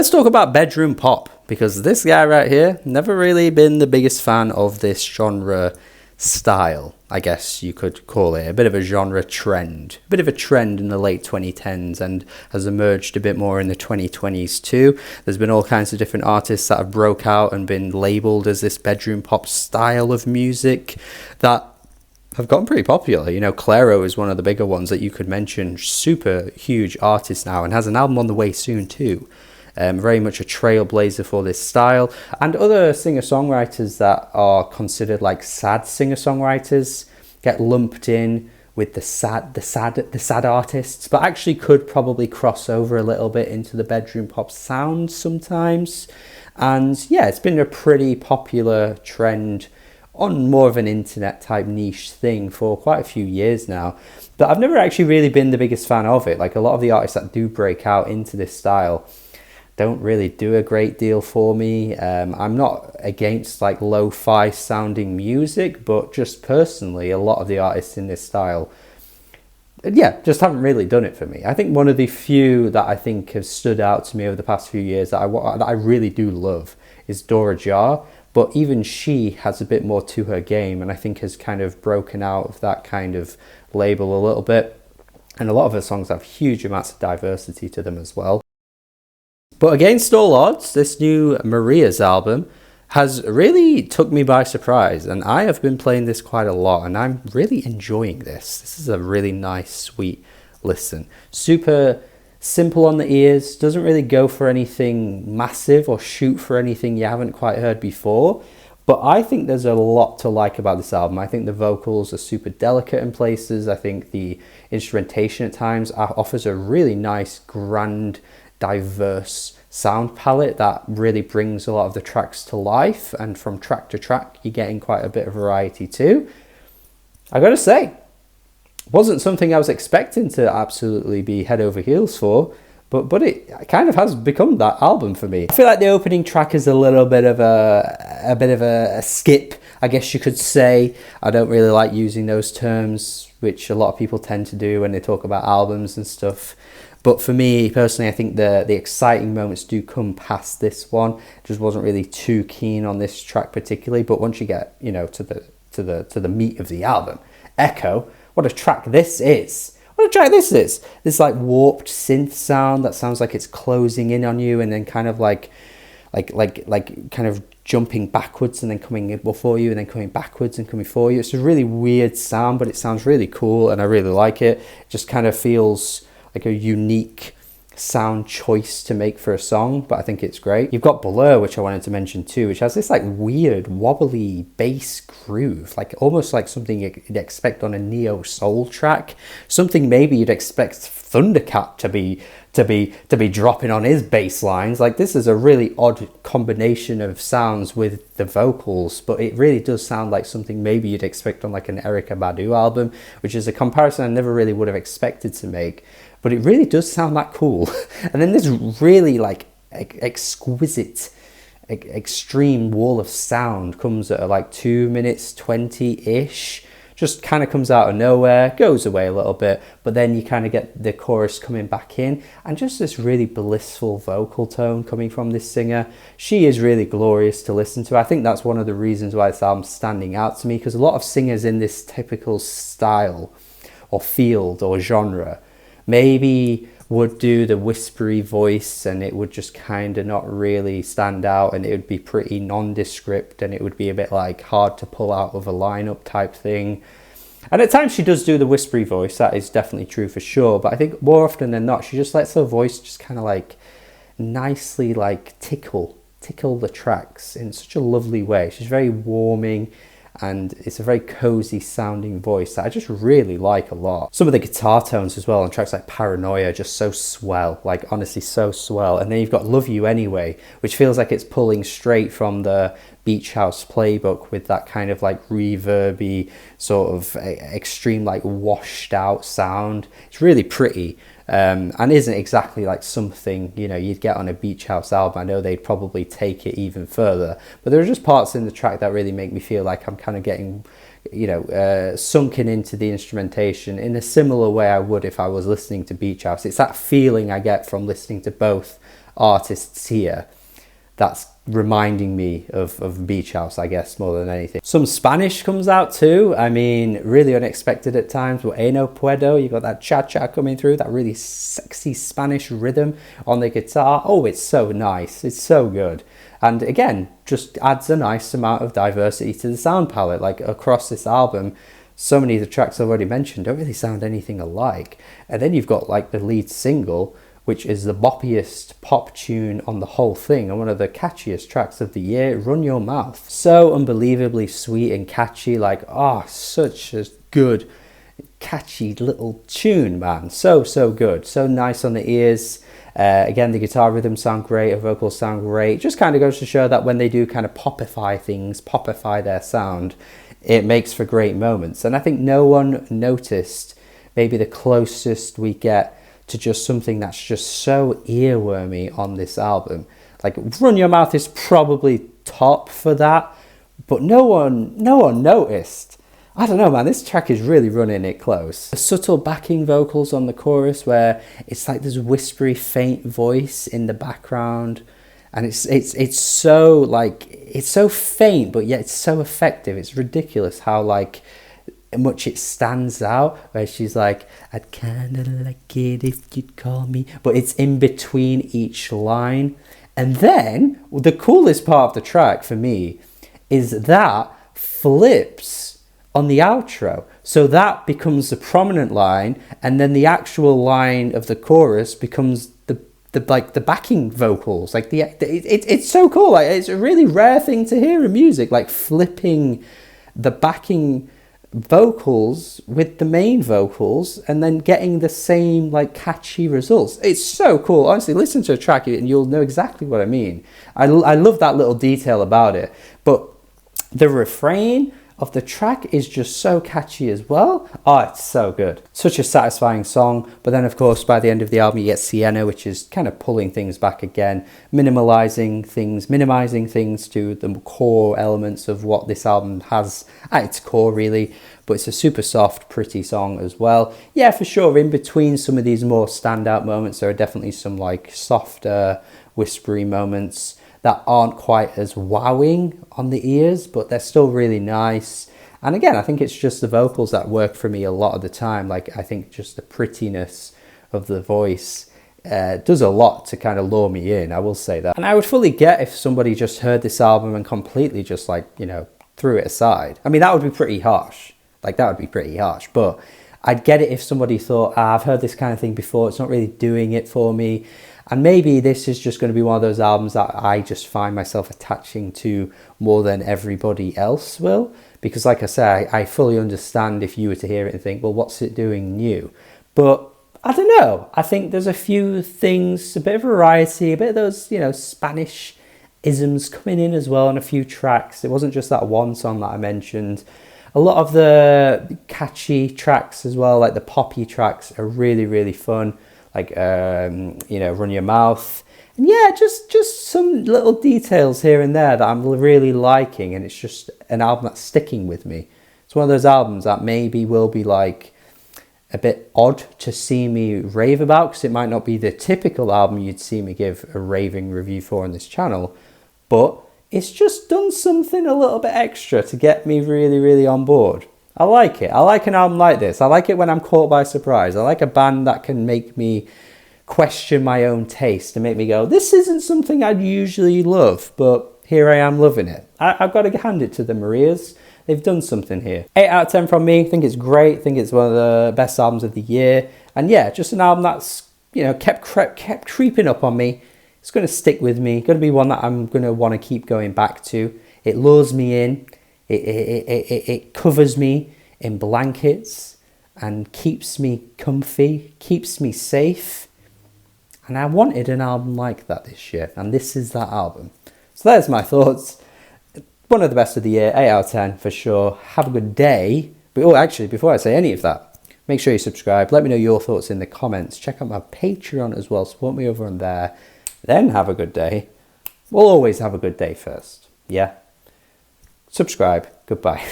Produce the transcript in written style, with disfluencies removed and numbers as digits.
let's talk about bedroom pop, because this guy right here, never really been the biggest fan of this genre style, I guess you could call it. A bit of a genre trend. A bit of a trend in the late 2010s and has emerged a bit more in the 2020s too. There's been all kinds of different artists that have broke out and been labelled as this bedroom pop style of music that have gotten pretty popular. You know, Clairo is one of the bigger ones that you could mention. Super huge artist now and has an album on the way soon too. Very much a trailblazer for this style. And other singer-songwriters that are considered like sad singer-songwriters get lumped in with the sad artists, but actually could probably cross over a little bit into the bedroom pop sound sometimes. And yeah, it's been a pretty popular trend on more of an internet type niche thing for quite a few years now. But I've never actually really been the biggest fan of it. Like, a lot of the artists that do break out into this style don't really do a great deal for me. I'm not against like lo-fi sounding music, but just personally, a lot of the artists in this style, yeah, just haven't really done it for me. I think one of the few that I think have stood out to me over the past few years that I really do love is Dora Jar, but even she has a bit more to her game, and I think has kind of broken out of that kind of label a little bit. And a lot of her songs have huge amounts of diversity to them as well. But against all odds, this new Marías album has really took me by surprise, and I have been playing this quite a lot, and I'm really enjoying this. This is a really nice, sweet listen. Super simple on the ears, doesn't really go for anything massive or shoot for anything you haven't quite heard before, but I think there's a lot to like about this album. I think the vocals are super delicate in places. I think the instrumentation at times offers a really nice, grand, diverse sound palette that really brings a lot of the tracks to life, and from track to track you're getting quite a bit of variety too. I gotta say, wasn't something I was expecting to absolutely be head over heels for, but it kind of has become that album for me. I feel like the opening track is a little bit of a skip, I guess you could say. I don't really like using those terms, which a lot of people tend to do when they talk about albums and stuff. But for me personally, I think the exciting moments do come past this one. Just wasn't really too keen on this track particularly. But once you get, you know, to the meat of the album, Echo, what a track this is! What a track this is! This like warped synth sound that sounds like it's closing in on you, and then kind of like kind of jumping backwards and then coming before you, and then coming backwards and coming for you. It's a really weird sound, but it sounds really cool, and I really like it. It just kind of feels like a unique sound choice to make for a song, but I think it's great. You've got Blur, which I wanted to mention too, which has this like weird wobbly bass groove, like almost like something you'd expect on a neo soul track, something maybe you'd expect Thundercat to be dropping on his bass lines. Like, this is a really odd combination of sounds with the vocals, but it really does sound like something maybe you'd expect on like an Erykah Badu album, which is a comparison I never really would have expected to make. But it really does sound that cool. And then this really like exquisite, extreme wall of sound comes at like 2 minutes 20-ish. Just kind of comes out of nowhere, goes away a little bit, but then you kind of get the chorus coming back in, and just this really blissful vocal tone coming from this singer. She is really glorious to listen to. I think that's one of the reasons why this album's standing out to me, because a lot of singers in this typical style or field or genre maybe would do the whispery voice, and it would just kind of not really stand out, and it would be pretty nondescript, and it would be a bit like hard to pull out of a lineup type thing. And at times she does do the whispery voice, that is definitely true for sure, but I think more often than not she just lets her voice just kind of like nicely like tickle the tracks in such a lovely way. She's very warming, and it's a very cozy sounding voice that I just really like a lot. Some of the guitar tones as well on tracks like Paranoia are just so swell, like honestly so swell. And then you've got Love You Anyway, which feels like it's pulling straight from the Beach House playbook with that kind of like reverby sort of extreme like washed out sound. It's really pretty. And isn't exactly like something, you know, you'd get on a Beach House album. I know they'd probably take it even further, but there are just parts in the track that really make me feel like I'm kind of getting, you know, sunken into the instrumentation in a similar way I would if I was listening to Beach House. It's that feeling I get from listening to both artists here that's reminding me of Beach House, I guess, more than anything. Some Spanish comes out too. I mean, really unexpected at times. But Puedo, you got that cha-cha coming through, that really sexy Spanish rhythm on the guitar. Oh, it's so nice. It's so good. And again, just adds a nice amount of diversity to the sound palette. Like across this album, so many of the tracks I've already mentioned don't really sound anything alike. And then you've got like the lead single, which is the boppiest pop tune on the whole thing and one of the catchiest tracks of the year, Run Your Mouth. So unbelievably sweet and catchy, like, oh, such a good, catchy little tune, man. So good, so nice on the ears. Again, the guitar rhythms sound great, the vocals sound great. Just kind of goes to show that when they do kind of popify things, popify their sound, it makes for great moments. And I think no one noticed maybe the closest we get to just something that's just so earwormy on this album. Like Run Your Mouth is probably top for that, but no one noticed. I don't know, man, this track is really running it close. The subtle backing vocals on the chorus where it's like this whispery faint voice in the background, and it's so like, it's so faint, but yet it's so effective. It's ridiculous how like much it stands out, where she's like, I'd kinda like it if you'd call me, but it's in between each line. And then the coolest part of the track for me is that flips on the outro, so that becomes the prominent line, and then the actual line of the chorus becomes the like the backing vocals. Like it's so cool. Like it's a really rare thing to hear in music, like flipping the backing vocals with the main vocals and then getting the same like catchy results. It's so cool. Honestly, listen to a track and you'll know exactly what I mean. I love that little detail about it. But the refrain of the track is just so catchy as well. Oh, it's so good. Such a satisfying song. But then of course by the end of the album you get Sienna, which is kind of pulling things back again, minimizing things to the core elements of what this album has at its core really. But it's a super soft, pretty song as well. Yeah, for sure, in between some of these more standout moments, there are definitely some like softer, whispery moments that aren't quite as wowing on the ears, but they're still really nice. And again, I think it's just the vocals that work for me a lot of the time. Like, I think just the prettiness of the voice does a lot to kind of lure me in, I will say that. And I would fully get if somebody just heard this album and completely just like, you know, threw it aside. I mean, that would be pretty harsh. Like, that would be pretty harsh. But I'd get it if somebody thought, I've heard this kind of thing before, it's not really doing it for me. And maybe this is just going to be one of those albums that I just find myself attaching to more than everybody else will. Because like I say, I fully understand if you were to hear it and think, well, what's it doing new? But I don't know. I think there's a few things, a bit of variety, a bit of those, you know, Spanish isms coming in as well on a few tracks. It wasn't just that one song that I mentioned. A lot of the catchy tracks as well, like the poppy tracks, are really, really fun. Like, you know, Run Your Mouth. And yeah, just some little details here and there that I'm really liking. And it's just an album that's sticking with me. It's one of those albums that maybe will be like a bit odd to see me rave about, because it might not be the typical album you'd see me give a raving review for on this channel. But it's just done something a little bit extra to get me really, really on board. I like it. I like an album like this. I like it when I'm caught by surprise. I like a band that can make me question my own taste and make me go, this isn't something I'd usually love, but here I am loving it. I've got to hand it to the Marías. They've done something here. 8 out of 10 from me. I think it's great. I think it's one of the best albums of the year. And yeah, just an album that's, you know, kept creeping up on me. It's going to stick with me. Going to be one that I'm going to want to keep going back to. It lures me in. It covers me in blankets and keeps me comfy, keeps me safe. And I wanted an album like that this year, and this is that album. So there's my thoughts. One of the best of the year, 8 out of 10 for sure. Have a good day. But oh, actually, before I say any of that, make sure you subscribe. Let me know your thoughts in the comments. Check out my Patreon as well. Support me over on there. Then have a good day. We'll always have a good day first. Yeah? Subscribe. Goodbye.